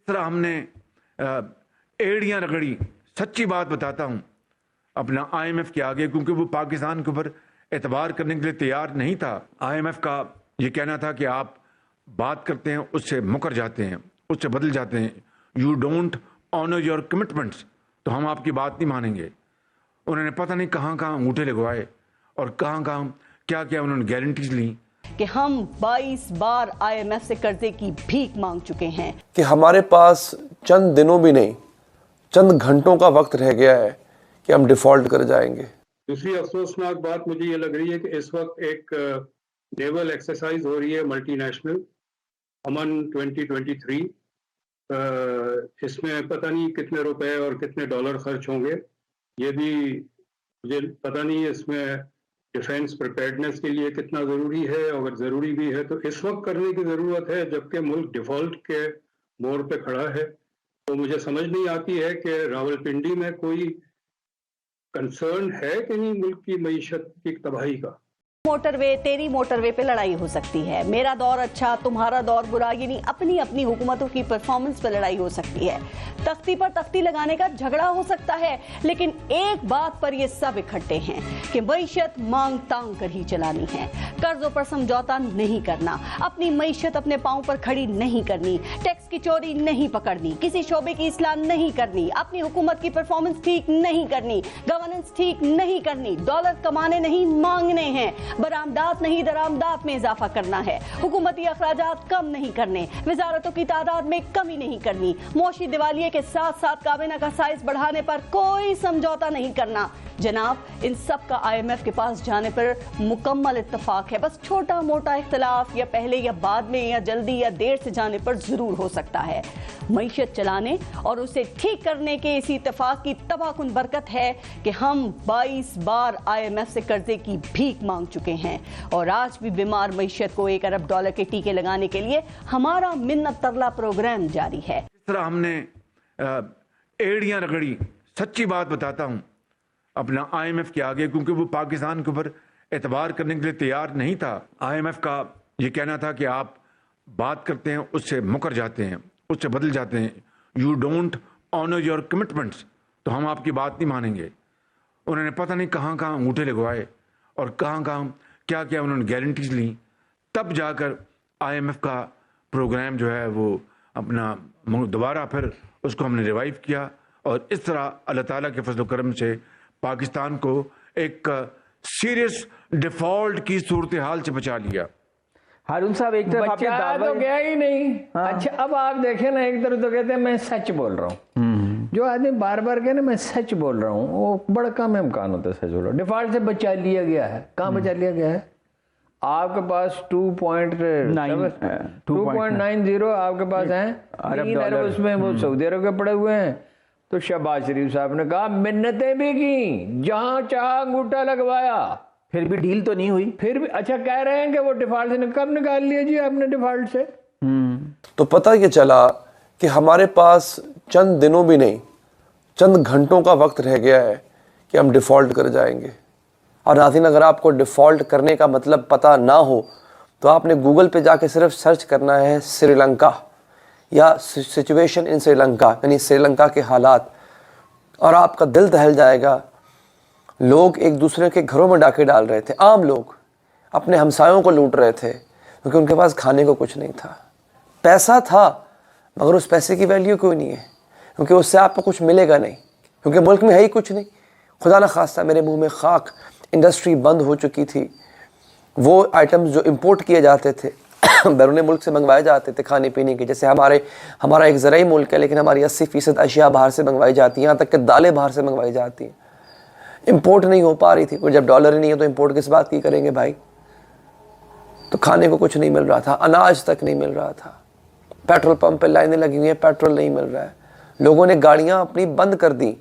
طرح ہم نے ایڑیاں رگڑی. سچی بات بتاتا ہوں اپنا IMF کے آگے, کیونکہ وہ پاکستان کے اوپر اعتبار کرنے کے لیے تیار نہیں تھا. IMF کا یہ کہنا تھا کہ آپ بات کرتے ہیں اس سے مکر جاتے ہیں, اس سے بدل جاتے ہیں. You don't owner your commitments, تو ہم آپ کی بات نہیں مانیں گے. انہوں نے پتہ نہیں کہاں کہاں انگوٹھے لگوائے اور کہاں کہاں کیا کیا انہوں نے گارنٹیز لیں کہ ہم 22 بار IMF سے قرضے کی بھیک مانگ چکے ہیں, کہ ہمارے پاس چند دنوں بھی نہیں چند گھنٹوں کا وقت رہ گیا ہے کہ ہم ڈیفالٹ کر جائیں گے. دوسری افسوسناک بات مجھے یہ لگ رہی ہے کہ اس وقت ایک نیول ایکسرسائز ہو رہی ہے ملٹی نیشنل امن 2023. اس میں پتہ نہیں کتنے روپے اور کتنے ڈالر خرچ ہوں گے. یہ بھی مجھے پتہ نہیں اس میں ڈیفینس پریپیئرڈنس کے لیے کتنا ضروری ہے. اگر ضروری بھی ہے تو اس وقت کرنے کی ضرورت ہے جبکہ ملک ڈیفالٹ کے موڑ پہ کھڑا ہے. تو مجھے سمجھ نہیں آتی ہے کہ راولپنڈی میں کوئی کنسرن ہے کہ نہیں ملک کی معیشت کی تباہی کا. موٹر وے تیری موٹر وے پہ لڑائی ہو سکتی ہے, میرا دور اچھا تمہارا دور برا, یعنی اپنی اپنی حکومتوں کی پرفارمنس پہ لڑائی ہو سکتی ہے, تختی پر تختی لگانے کا جھگڑا ہو سکتا ہے, لیکن ایک بات پر یہ سب اکٹھے ہیں کہ معیشت مانگ تانگ کر ہی چلانی ہے. قرضوں پر سمجھوتا نہیں کرنا, اپنی معیشت اپنے پاؤں پر کھڑی نہیں کرنی, ٹیکس کی چوری نہیں پکڑنی, کسی شعبے کی اصلاح نہیں کرنی, اپنی حکومت کی پرفارمنس ٹھیک نہیں کرنی, گورننس ٹھیک نہیں کرنی, ڈالر کمانے نہیں مانگنے ہیں, برآمدات نہیں درآمدات میں اضافہ کرنا ہے, حکومتی اخراجات کم نہیں کرنے, وزارتوں کی تعداد میں کمی نہیں کرنی, معاشی دیوالیے کے ساتھ ساتھ کابینہ کا سائز بڑھانے پر کوئی سمجھوتا نہیں کرنا. جناب, ان سب کا IMF کے پاس جانے پر مکمل اتفاق ہے, بس چھوٹا موٹا اختلاف یا پہلے یا بعد میں یا جلدی یا دیر سے جانے پر ضرور ہو سکتا ہے. معیشت چلانے اور اسے ٹھیک کرنے کے اسی اتفاق کی تباہ کن برکت ہے کہ ہم 22 بار IMF سے قرضے کی بھیک مانگ چکے ہیں, اور آج بھی بیمار معیشت کو $1 ارب کے ٹیکے لگانے کے لیے ہمارا منت ترلا پروگرام جاری ہے. اس طرح ہم نے ایڑیاں رگڑی. سچی بات بتاتا ہوں اپنا IMF کے آگے, کیونکہ وہ پاکستان کے اوپر اعتبار کرنے کے لیے تیار نہیں تھا. IMF کا یہ کہنا تھا کہ آپ بات کرتے ہیں اس سے مکر جاتے ہیں, اس سے بدل جاتے ہیں. You don't owner your commitments, تو ہم آپ کی بات نہیں مانیں گے. انہوں نے پتہ نہیں کہاں کہاں انگوٹھے لگوائے اور کہاں کہاں کیا کیا انہوں نے گارنٹیز لیں. تب جا کر IMF کا پروگرام جو ہے وہ اپنا دوبارہ پھر اس کو ہم نے ریوائیو کیا, اور اس طرح اللہ تعالیٰ کے فضل و کرم سے پاکستان کو ایک سیریس ڈیفالٹ کی صورتحال سے بچا لیا. ہارون صاحب, ایک طرف آپ کے تو گیا ہی نہیں. اچھا اب آپ دیکھیں نا, ایک طرف تو کہتے ہیں میں سچ بول رہا ہوں, جو آدمی بار بار کہے نا میں سچ بول رہا ہوں, وہ بڑا کم امکان ہوتا ہے سچ بول رہا ہوں. ڈیفالٹ سے بچا لیا گیا ہے. کہاں بچا لیا گیا ہے؟ آپ کے پاس 2.90 آپ کے پاس ہیں, 3 ارب اس میں وہ سعودی عرب کے پڑے ہوئے ہیں. تو شہباز شریف صاحب نے کہا منتیں بھی کی, جہاں چاہا انگوٹھا لگوایا, پھر بھی ڈیل تو نہیں ہوئی. پھر بھی اچھا کہہ رہے ہیں کہ وہ ڈیفالٹ سے کب نکال لیا جی آپ نے ڈیفالٹ سے. تو پتہ یہ چلا کہ ہمارے پاس چند دنوں بھی نہیں چند گھنٹوں کا وقت رہ گیا ہے کہ ہم ڈیفالٹ کر جائیں گے. اور ناظرین, اگر آپ کو ڈیفالٹ کرنے کا مطلب پتہ نہ ہو تو آپ نے گوگل پہ جا کے صرف سرچ کرنا ہے سری لنکا یا سچویشن ان سری لنکا, یعنی سری لنکا کے حالات, اور آپ کا دل دہل جائے گا. لوگ ایک دوسرے کے گھروں میں ڈاکے ڈال رہے تھے, عام لوگ اپنے ہمسایوں کو لوٹ رہے تھے کیونکہ ان کے پاس کھانے کو کچھ نہیں تھا. پیسہ تھا مگر اس پیسے کی ویلیو کوئی نہیں ہے, کیونکہ اس سے آپ کو کچھ ملے گا نہیں, کیونکہ ملک میں ہے ہی کچھ نہیں. خدا نہ خواستہ میرے منہ میں خاک, انڈسٹری بند ہو چکی تھی. وہ آئٹمز جو امپورٹ کیے جاتے تھے بیرون ملک سے منگوائے جاتے تھے کھانے پینے کے, جیسے ہمارا ایک زرعی ملک ہے لیکن ہماری 80% اشیاء باہر سے منگوائی جاتی ہیں, یہاں تک کہ دالیں باہر سے منگوائی جاتی ہیں. امپورٹ نہیں ہو پا رہی تھی, اور جب ڈالر ہی نہیں ہے تو امپورٹ کس بات کی کریں گے بھائی. تو کھانے کو کچھ نہیں مل رہا تھا, اناج تک نہیں مل رہا تھا. پیٹرول پمپ پہ لائنیں لگی ہوئی ہیں, پیٹرول نہیں مل رہا ہے. لوگوں نے گاڑیاں اپنی بند کر دی,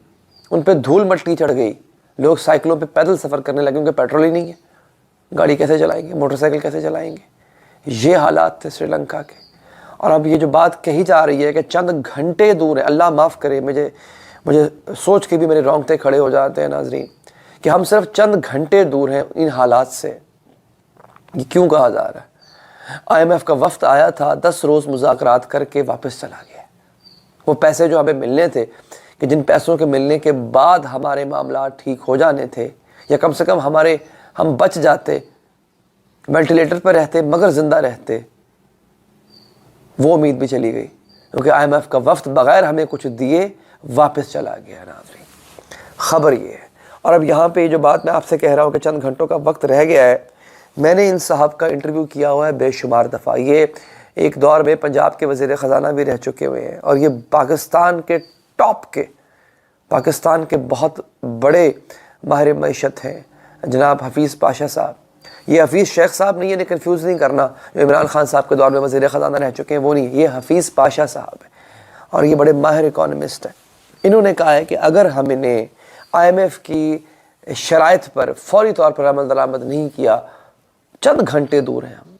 ان پہ دھول مٹی چڑھ گئی. لوگ سائیکلوں پہ پیدل سفر کرنے لگے کیونکہ پیٹرول ہی نہیں ہے. گاڑی کیسے چلائیں گے, موٹر سائیکل کیسے چلائیں گے. یہ حالات تھے سری لنکا کے. اور اب یہ جو بات کہی جا رہی ہے کہ چند گھنٹے دور ہے, اللہ معاف کرے, مجھے سوچ کے بھی میرے رونگٹے کھڑے ہو جاتے ہیں ناظرین, کہ ہم صرف چند گھنٹے دور ہیں ان حالات سے. یہ کیوں کہا جا رہا ہے؟ IMF کا وفد آیا تھا, 10 روز مذاکرات کر کے واپس چلا گیا. وہ پیسے جو ہمیں ملنے تھے کہ جن پیسوں کے ملنے کے بعد ہمارے معاملات ٹھیک ہو جانے تھے یا کم سے کم ہم بچ جاتے, وینٹیلیٹر پر رہتے مگر زندہ رہتے, وہ امید بھی چلی گئی کیونکہ IMF کا وفد بغیر ہمیں کچھ دیے واپس چلا گیا. ناظرین خبر یہ ہے. اور اب یہاں پہ جو بات میں آپ سے کہہ رہا ہوں کہ چند گھنٹوں کا وقت رہ گیا ہے, میں نے ان صاحب کا انٹرویو کیا ہوا ہے بے شمار دفعہ. یہ ایک دور میں پنجاب کے وزیر خزانہ بھی رہ چکے ہوئے ہیں اور یہ پاکستان کے ٹاپ کے, پاکستان کے بہت بڑے ماہر معیشت ہیں جناب حفیظ پاشا صاحب. یہ حفیظ شیخ صاحب نہیں ہے, انہیں کنفیوز نہیں کرنا, جو عمران خان صاحب کے دور میں وزیر خزانہ رہ چکے ہیں وہ نہیں, یہ حفیظ پاشا صاحب ہیں اور یہ بڑے ماہر اکانومسٹ ہیں. انہوں نے کہا ہے کہ اگر ہم نے IMF کی شرائط پر فوری طور پر عمل درآمد نہیں کیا, چند گھنٹے دور ہیں ہم,